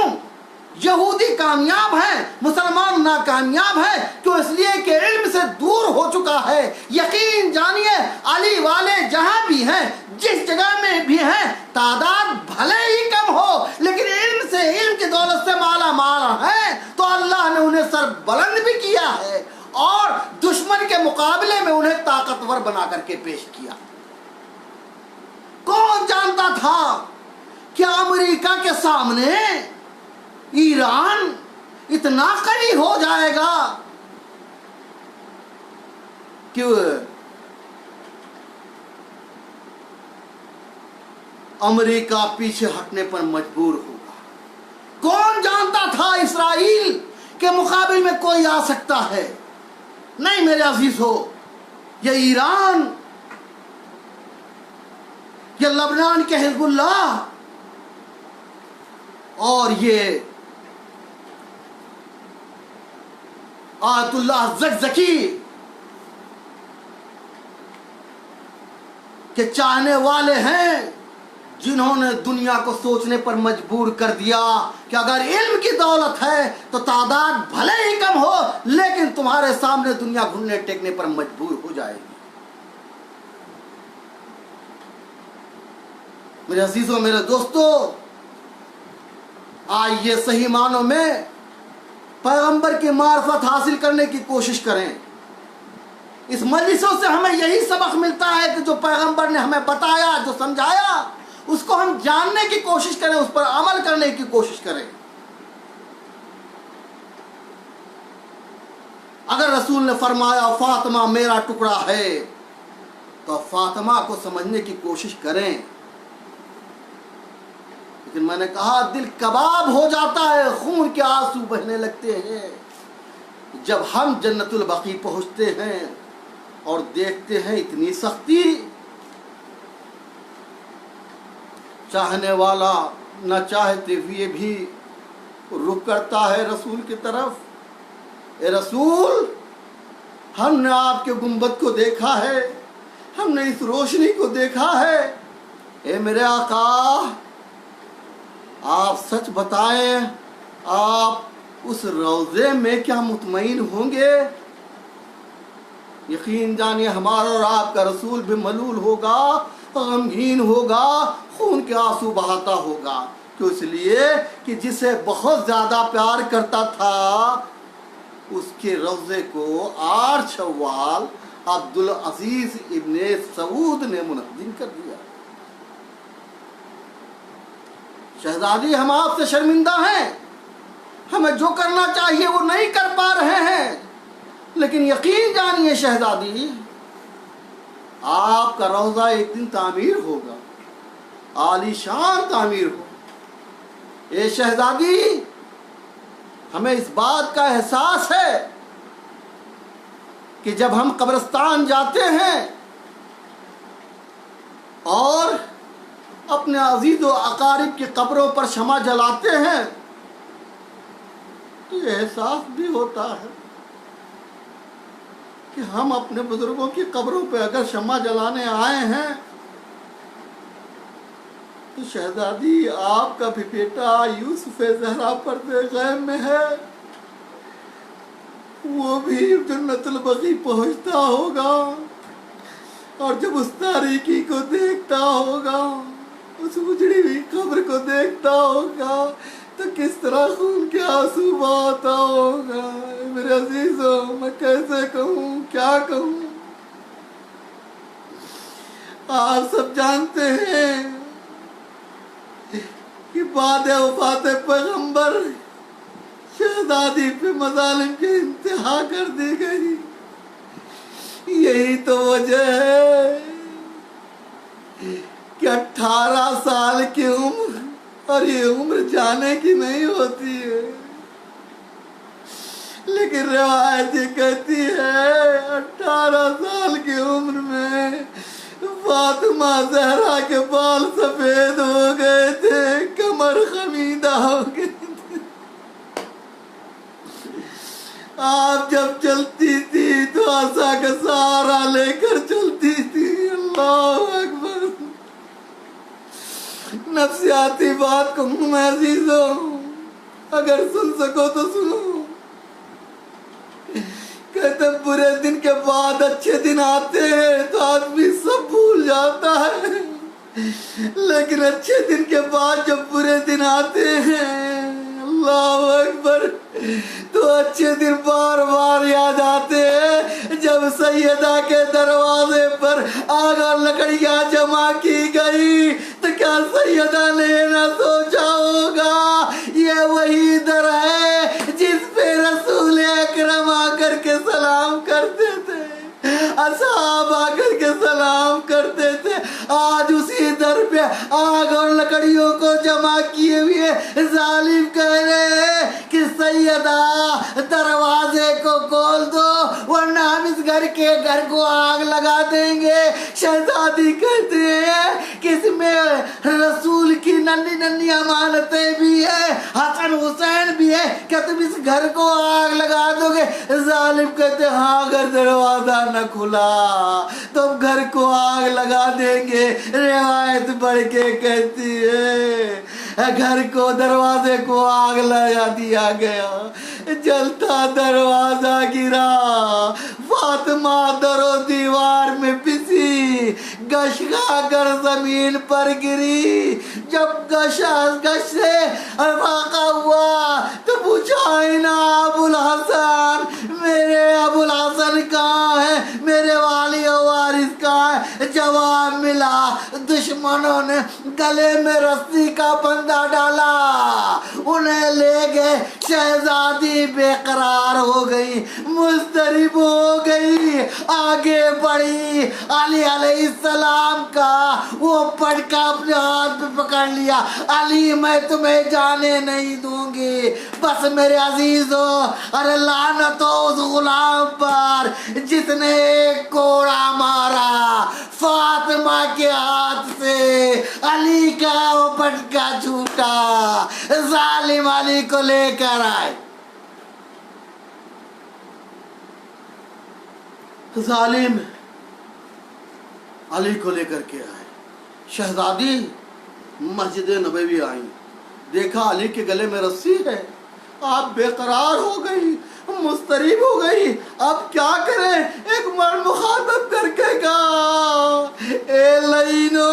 یہودی کامیاب ہیں، مسلمان ناکامیاب ہیں۔ کیوں؟ اس لیے کہ علم سے دور ہو چکا ہے۔ یقین جانیے علی والے جہاں بھی ہیں، جس جگہ میں بھی ہیں، تعداد بھلے ہی کم ہو لیکن علم کی دولت سے مالا مال ہیں، تو اللہ نے انہیں سر بلند بھی کیا ہے اور دشمن کے مقابلے میں انہیں طاقتور بنا کر کے پیش کیا۔ کون جانتا تھا کہ امریکہ کے سامنے ایران اتنا قوی ہو جائے گا کہ امریکہ پیچھے ہٹنے پر مجبور ہوگا۔ کون جانتا تھا اسرائیل کے مقابل میں کوئی آ سکتا ہے؟ نہیں میرے عزیزو، یہ ایران، یہ لبنان کے حزب اللہ اور یہ آیت اللہ زکزکی کے چاہنے والے ہیں، جنہوں نے دنیا کو سوچنے پر مجبور کر دیا کہ اگر علم کی دولت ہے تو تعداد بھلے ہی کم ہو لیکن تمہارے سامنے دنیا گھننے ٹیکنے پر مجبور ہو جائے گی۔ میرے عزیزوں، میرے دوستو، آئیے صحیح معنوں میں پیغمبر کی معرفت حاصل کرنے کی کوشش کریں۔ اس مجلسوں سے ہمیں یہی سبق ملتا ہے کہ جو پیغمبر نے ہمیں بتایا، جو سمجھایا، اس کو ہم جاننے کی کوشش کریں، اس پر عمل کرنے کی کوشش کریں۔ اگر رسول نے فرمایا فاطمہ میرا ٹکڑا ہے تو فاطمہ کو سمجھنے کی کوشش کریں، لیکن میں نے کہا دل کباب ہو جاتا ہے، خون کے آنسو بہنے لگتے ہیں جب ہم جنت البقیع پہنچتے ہیں اور دیکھتے ہیں اتنی سختی۔ چاہنے والا نہ چاہتے ہوئے بھی رخ کرتا ہے رسول کی طرف، اے رسول ہم نے آپ کے گنبد کو دیکھا ہے، ہم نے اس روشنی کو دیکھا ہے، اے میرے آقا آپ سچ بتائیں، آپ اس روضے میں کیا مطمئن ہوں گے؟ یقین جانیے ہمارا اور آپ کا رسول بھی ملول ہوگا، غمگین ہوگا، خون کے آنسو بہاتا ہوگا۔ کیوں؟ اس لیے کہ جسے بہت زیادہ پیار کرتا تھا اس کے روضے کو 8 شوال عبدالعزیز ابن سعود نے منہدم کر دیا۔ شہزادی ہم آپ سے شرمندہ ہیں، ہمیں جو کرنا چاہیے وہ نہیں کر پا رہے ہیں، لیکن یقین جانیے شہزادی آپ کا روضہ ایک دن تعمیر ہوگا، عالی شان تعمیر ہو۔ اے شہزادی ہمیں اس بات کا احساس ہے کہ جب ہم قبرستان جاتے ہیں اور اپنے عزیز و اقارب کی قبروں پر شمع جلاتے ہیں تو یہ احساس بھی ہوتا ہے کہ ہم اپنے بزرگوں کی قبروں پہ اگر شمع جلانے آئے ہیں تو شہزادی آپ کا بھی بیٹا یوسف زہرا پردے غیب میں ہے، وہ بھی جنت البقیع پہنچتا ہوگا اور جب اس تاریکی کو دیکھتا ہوگا، اس اجڑی ہوئی قبر کو دیکھتا ہوگا تو کس طرح خون کے آنسو بہاتا ہوگا۔ میرے عزیزوں میں کیسے کہوں، کیا کہوں؟ آپ سب جانتے ہیں کہ بعد وفات پیغمبر شہزادی پہ مظالم کی انتہا کر دی گئی۔ یہی تو وجہ ہے کہ 18 سال کی عمر، اور یہ عمر جانے کی نہیں ہوتی ہے، لیکن روایت یہ کہتی ہے 18 سال کی عمر میں فاطمہ زہرا کے بال سفید ہو گئے تھے، کمر خمیدہ ہو گئی تھی، آپ جب چلتی تھی تو عصا کا سہارا لے کر چلتی تھی۔ اللہ اکبر، نفسیاتی بات کہوں میں عزیزوں، اگر سن سکو تو سنو. کہتے برے دن کے بعد اچھے دن آتے ہیں تو آدمی سب بھول جاتا ہے، لیکن اچھے دن کے بعد جب برے دن آتے ہیں، اللہ اکبر، تو اچھے دن بار بار یاد آتے ہیں. جب سیدہ کے دروازے پر آگ اور لکڑیاں جمع کی گئی تو کیا سیدہ نے نہ سوچا ہوگا یہ وہی در ہے جس پہ رسول اکرم آ کر کے سلام کرتے تھے، اصحاب آ کر کے سلام کرتے تھے. آج اسی در پہ آگ اور لکڑیوں کو جمع کیے ہوئے ظالم کہہ رہے ہیں کہ سیدہ دروازے کو کھول دو ورنہ ہم اس گھر کو آگ لگا دیں گے. شہزادی کہتے ہیں کہ اس میں رسول کی ننھی ننھی امانتیں بھی ہیں، حسن حسین بھی ہے، کیا تم اس گھر کو آگ لگا دو گے؟ ظالم کہتے ہیں ہاں اگر دروازہ نہ کھلا تو گھر کو آگ لگا دیں گے. روایت بڑھ کے کہتی ہے گھر کو دروازے کو آگ لگا دیا گیا، جلتا دروازہ گرا، فاطمہ در و دیوار میں پسی، گش کھا کر زمین پر گری. جب گش سے واقع ہوا تو پوچھا اینا ابو الحسن، میرے ابو الحسن کہاں ہے، میرے والی و وارث کہاں ہے؟ جواب ملا دشمنوں نے گلے میں رسی کا بندہ ڈالا، انہیں لے گئے. شہزادی بے قرار ہو گئی، مضطرب ہو گئی، آگے بڑھی. علی علیہ السلام کا وہ پٹکا اپنے ہاتھ میں پکڑ لیا. علی میں تمہیں جانے نہیں دوں گی، بس میرے عزیزو، ارے لعنت ہو اس غلام پر جس نے ایک کوڑا مارا فاطمہ کے ہاتھ سے. علی کا وہ پٹکا چھوٹا، ظالم علی کو لے کر آئے. ظالم علی کو لے کر کے آئے. شہزادی مسجد نبوی آئی، دیکھا علی کے گلے میں رسی ہے. آپ بے قرار ہو گئی، مضطرب ہو گئی. اب کیا کریں؟ ایک مرد مخاطب کر کے کہا اے لعینو،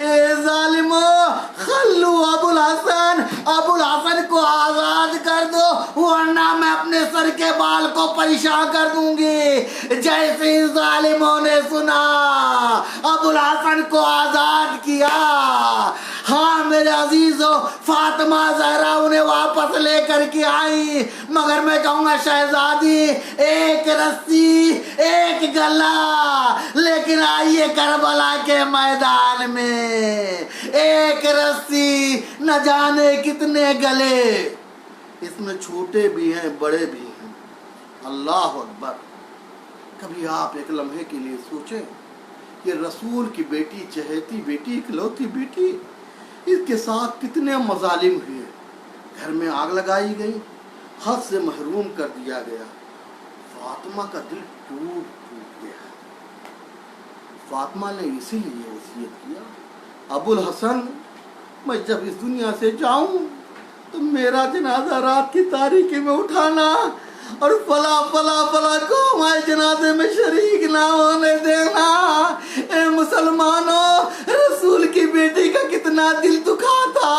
اے ظالمو، خلو ابو الحسن، ابو الحسن کو آزاد کر دو ورنہ میں اپنے سر کے بال کو پریشان کر دوں گی. جیسے ہی ظالموں نے سنا ابو الحسن کو آزاد کیا، ہاں میرے عزیزو، فاطمہ زہرا انہیں واپس لے کر کے آئی. مگر میں کہوں گا شہزادی ایک رسی ایک گلا، لیکن آئیے کربلا کے میدان میں ایک رسی نہ جانے کتنے گلے، اس میں چھوٹے بھی ہیں بڑے بھی ہیں. اللہ اکبر. کبھی آپ ایک لمحے کے لیے سوچیں کہ رسول کی بیٹی، چہیتی بیٹی، اکلوتی بیٹی، اس کے ساتھ کتنے مظالم ہوئے. گھر میں آگ لگائی گئی، حد سے محروم کر دیا گیا. فاطمہ کا دل ٹوٹ گیا. فاطمہ نے اسی لیے وصیت کیا ابو الحسن میں جب اس دنیا سے جاؤں تو میرا جنازہ رات کی تاریکی میں اٹھانا اور فلا فلا فلا کو ہمارے جنازے میں شریک نہ ہونے دینا. اے مسلمانوں، رسول کی بیٹی کا کتنا دل دکھا تھا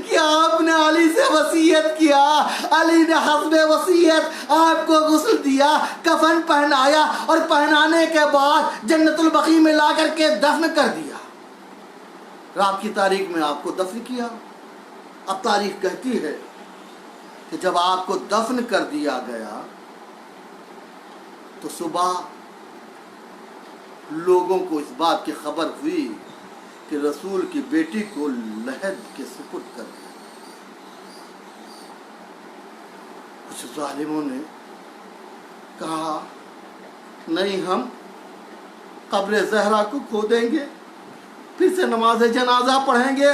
کہ آپ نے علی سے وصیت کیا. علی نے حسب وصیت آپ کو غسل دیا، کفن پہنایا اور پہنانے کے بعد جنت البقیع میں لا کر کے دفن کر دیا. رات کی تاریخ میں آپ کو دفن کیا. اب تاریخ کہتی ہے کہ جب آپ کو دفن کر دیا گیا تو صبح لوگوں کو اس بات کی خبر ہوئی کہ رسول کی بیٹی کو لحد کے سپرد کر دیا. کچھ ظالموں نے کہا نہیں، ہم قبر زہرا کو کھودیں گے، پھر سے نماز جنازہ پڑھیں گے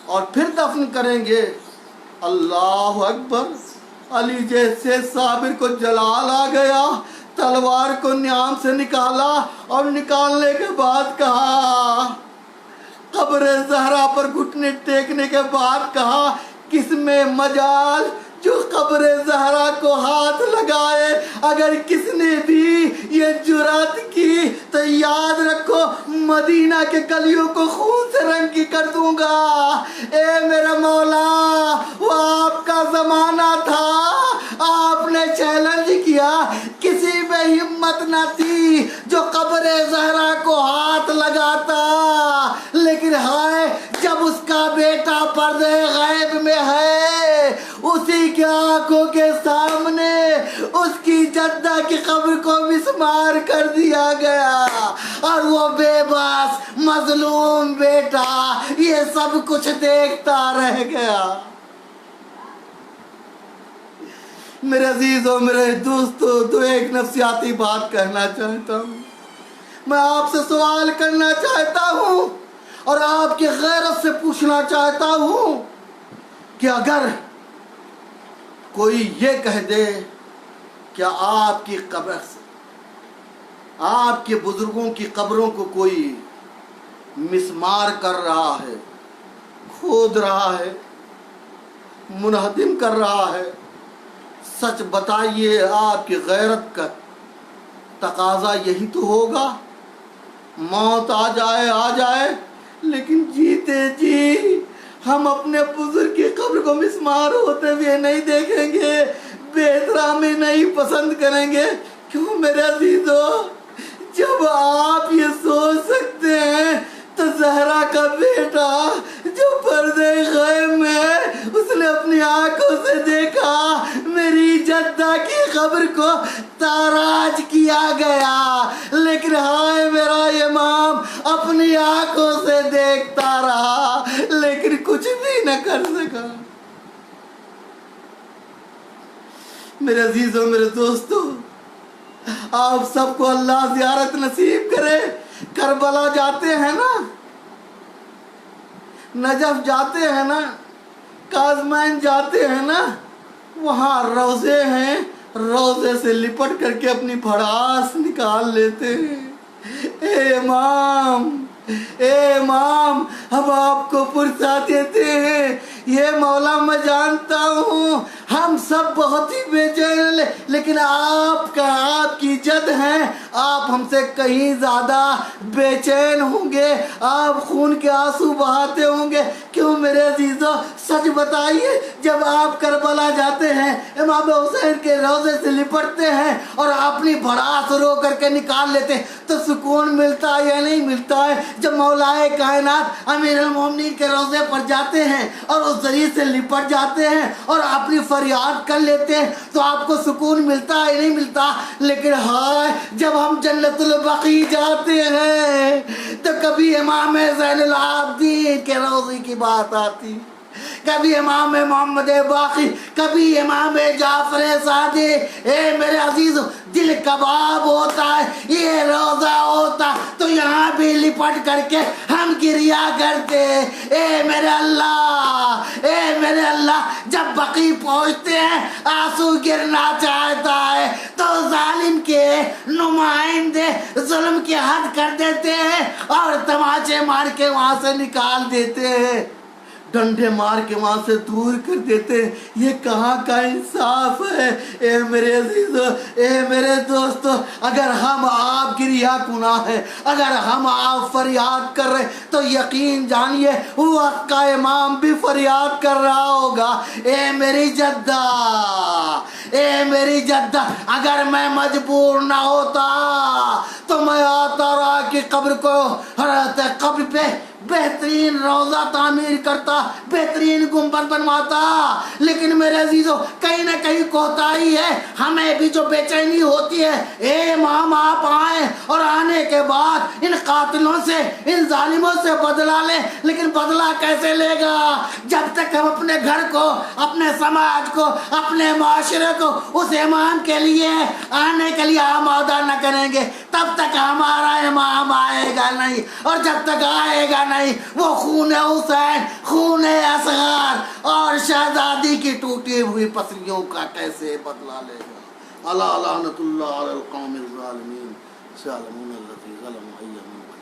اور پھر دفن کریں گے. اللہ اکبر. علی جیسے صابر کو جلال آ گیا، تلوار کو نیام سے نکالا اور نکالنے کے بعد کہا، قبر زہرا پر گھٹنے ٹیکنے کے بعد کہا کس میں مجال جو قبر زہرا کو ہاتھ لگائے. اگر کس نے بھی یہ جرات کی تو یاد رکھو مدینہ کے گلیوں کو خون سے رنگی کر دوں گا. اے میرا مولا، وہ آپ کا زمانہ تھا، آپ نے چیلنج کیا، کسی میں ہمت نہ تھی جو قبر زہرا کو ہاتھ لگاتا. لیکن ہائے جب اس کا بیٹا پردے غیب میں ہے، اسی کے آنکھوں کے سامنے اس کی جدہ کی قبر کو مسمار کر دیا گیا، اور وہ بے بس مظلوم بیٹا یہ سب کچھ دیکھتا رہ گیا. میرے عزیزوں، میرے دوستوں، تو ایک نفسیاتی بات کہنا چاہتا ہوں. میں آپ سے سوال کرنا چاہتا ہوں اور آپ کی غیرت سے پوچھنا چاہتا ہوں کہ اگر کوئی یہ کہہ دے کہ آپ کی قبر سے، آپ کے بزرگوں کی قبروں کو کوئی مسمار کر رہا ہے، کھود رہا ہے، منہدم کر رہا ہے، سچ بتائیے آپ کی غیرت کا تقاضا یہی تو ہوگا؟ موت آ جائے لیکن جیتے جی ہم اپنے بزرگ کی قبر کو مسمار ہوتے ہوئے نہیں دیکھیں گے، بے احترامی نہیں پسند کریں گے. کیوں میرے عزیزو؟ جب آپ یہ سوچ سکتے ہیں تو زہرا کا بیٹا جو پردے غیب میں اس نے اپنی آنکھوں سے دیکھا میری جدہ کی قبر کو تاراج کیا گیا، لیکن ہائے میرا امام اپنی آنکھوں سے دیکھتا رہا لیکن کچھ بھی نہ کر سکا. میرے عزیزوں، میرے دوستوں، آپ سب کو اللہ زیارت نصیب کرے. کربلا جاتے ہیں نا، نجف جاتے ہیں نا، کاظمین جاتے ہیں نا، وہاں روضے ہیں، روضے سے لپٹ کر کے اپنی بھڑاس نکال لیتے ہیں. اے امام ہم آپ کو فرصت دیتے ہیں. یہ مولا میں جانتا ہوں ہم سب بہت ہی بے چین، لیکن آپ کی جد ہیں، آپ ہم سے کہیں زیادہ بے چین ہوں گے، آپ خون کے آنسو بہاتے ہوں گے. کیوں میرے عزیزوں؟ سچ بتائیے، جب آپ کربلا جاتے ہیں، امام حسین کے روضے سے لپٹتے ہیں اور اپنی بھڑاس رو کر کے نکال لیتے ہیں تو سکون ملتا ہے یا نہیں ملتا ہے؟ جب مولائے کائنات امیر المومنین کے روضے پر جاتے ہیں اور اس ذریعے سے لپٹ جاتے ہیں اور اپنی فریاد کر لیتے ہیں تو آپ کو سکون ملتا ہے نہیں ملتا؟ لیکن ہائے جب ہم جنت البقیع جاتے ہیں تو کبھی امام زین العابدین کے روضے کی بات آتی، کبھی امام محمد باقی، کبھی امام جعفر صادق. اے میرے عزیز، دل کباب ہوتا ہے، یہ روزہ ہوتا تو یہاں بھی لپٹ کر کے ہم گریا کرتے. اے میرے اللہ، جب بقیع پہنچتے ہیں آنسو گرنا چاہتا ہے تو ظالم کے نمائندے ظلم کی حد کر دیتے ہیں اور تماچے مار کے وہاں سے نکال دیتے ہیں، ڈنڈے مار کے وہاں سے دور کر دیتے ہیں. یہ کہاں کا انصاف ہے؟ اے میرے عزیزو، اے میرے دوستو، اگر ہم آپ گریا کناں ہیں، اگر ہم آپ فریاد کر رہے تو یقین جانیے وقت کا امام بھی فریاد کر رہا ہوگا. اے میری جدہ، اگر میں مجبور نہ ہوتا تو میں آتا رہا کہ قبر پہ بہترین روضہ تعمیر کرتا، بہترین گنبد بنواتا. لیکن میرے عزیزو کہیں نہ کہیں کوتاہی ہے، ہمیں بھی جو بے چینی ہوتی ہے. اے امام آپ آئیں اور آنے کے بعد ان قاتلوں سے، ان ظالموں سے بدلہ لیں. لیکن بدلہ کیسے لے گا جب تک ہم اپنے گھر کو، اپنے سماج کو، اپنے معاشرے کو اس امام کے لیے آنے کے لیے آمادہ نہ کریں گے تب تک ہمارا امام آئے گا نہیں. اور جب تک آئے گا نہیں وہ خون حسین، خون اصغر اور شہزادی کی ٹوٹی ہوئی پسلیوں کا کیسے بدلہ لے گا؟ الا لعنت اللہ علی القوم الظالمین سیعلمون الذی ظلموا ای منقلب.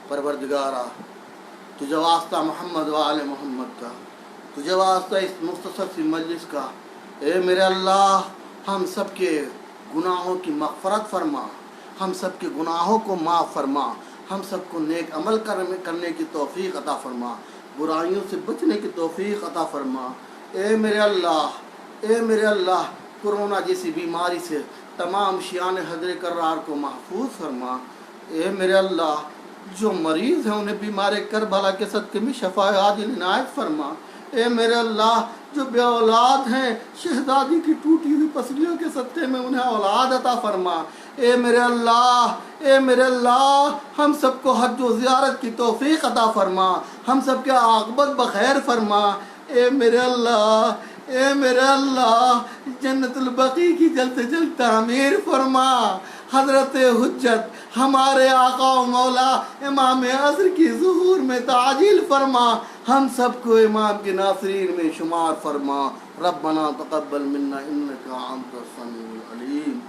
پروردگارا تجھے واسطہ محمد و آل محمد کا، تجھے واسطہ اس مختصر سی مجلس کا۔ اے میرے اللہ ہم سب کے گناہوں کی مغفرت فرما، ہم سب کے گناہوں کو معاف فرما، ہم سب کو نیک عمل کرنے کی توفیق عطا فرما، برائیوں سے بچنے کی توفیق عطا فرما۔ اے میرے اللہ، اے میرے اللہ کورونا جیسی بیماری سے تمام شیعان حضر کرار کو محفوظ فرما۔ اے میرے اللہ جو مریض ہیں انہیں بیمار کربلا کے صدقے میں شفا عاجل عنایت فرما۔ اے میرے اللہ جو بے اولاد ہیں شہزادی کی ٹوٹی ہوئی پسلیوں کے صدقے میں انہیں اولاد عطا فرما۔ اے میرے اللہ، اے میرے اللہ ہم سب کو حج و زیارت کی توفیق عطا فرما، ہم سب کے عاقبت بخیر فرما۔ اے میرے اللہ، اے میرے اللہ جنت البقیع کی جلد سے جلد تعمیر فرما۔ حضرت حجت ہمارے آقا و مولا امام عصر کی ظہور میں تعجیل فرما، ہم سب کو امام کے ناصرین میں شمار فرما۔ ربنا تقبل منا انک انت السمیع العلیم۔